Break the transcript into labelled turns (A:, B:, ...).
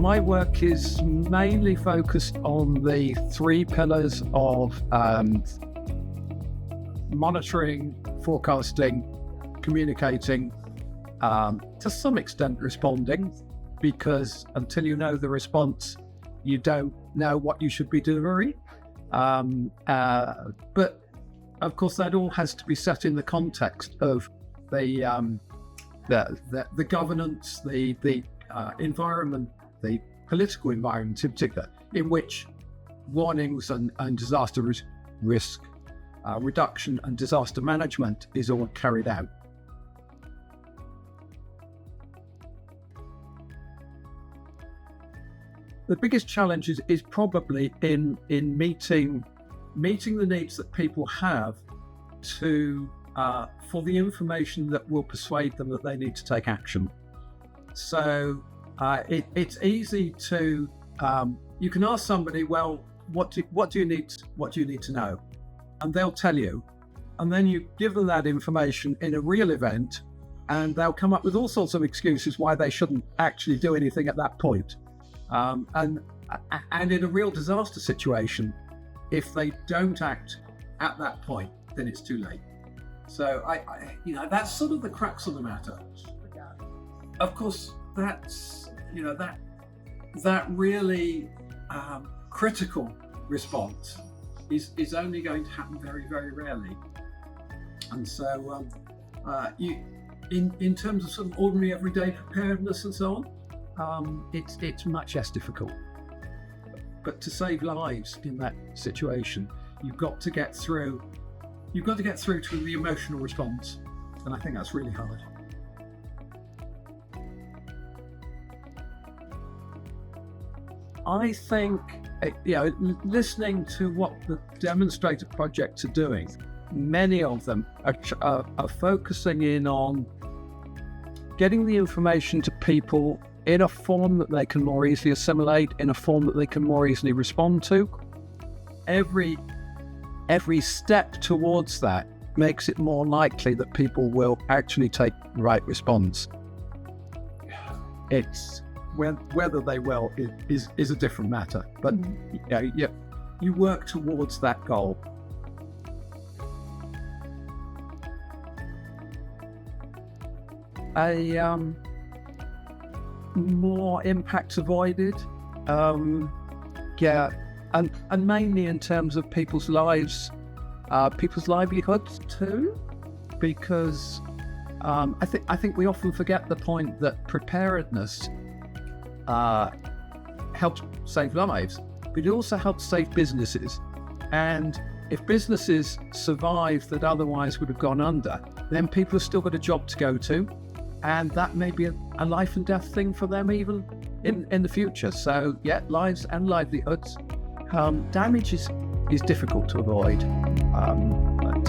A: my work is mainly focused on the three pillars of monitoring, forecasting, communicating, to some extent responding, because until you know the response, you don't know what you should be delivering. But of course, that all has to be set in the context of the governance, the environment, the political environment in particular, in which warnings and disaster risk reduction and disaster management is all carried out. The biggest challenge is probably in meeting the needs that people have to for the information that will persuade them that they need to take action. So it's easy to you can ask somebody, well, what do you need to know, and they'll tell you, and then you give them that information in a real event, and they'll come up with all sorts of excuses why they shouldn't actually do anything at that point. And in a real disaster situation, if they don't act at that point, then it's too late. So I that's sort of the crux of the matter. Of course, that's that really critical response is only going to happen very, very rarely. And so in terms of sort of ordinary everyday preparedness and so on, it's much less difficult. But to save lives in that situation, you've got to get through to the emotional response, and I think that's really hard. I think, listening to what the demonstrator projects are doing, many of them are focusing in on getting the information to people in a form that they can more easily assimilate, in a form that they can more easily respond to. Every step towards that makes it more likely that people will actually take the right response. It's whether they will is a different matter, but you work towards that goal. More impact avoided, and mainly in terms of people's lives, people's livelihoods too, because I think we often forget the point that preparedness helps save lives, but it also helps save businesses. And if businesses survive that otherwise would have gone under, then people have still got a job to go to, and that may be a life and death thing for them even in the future. So lives and livelihoods. Damage is difficult to avoid. But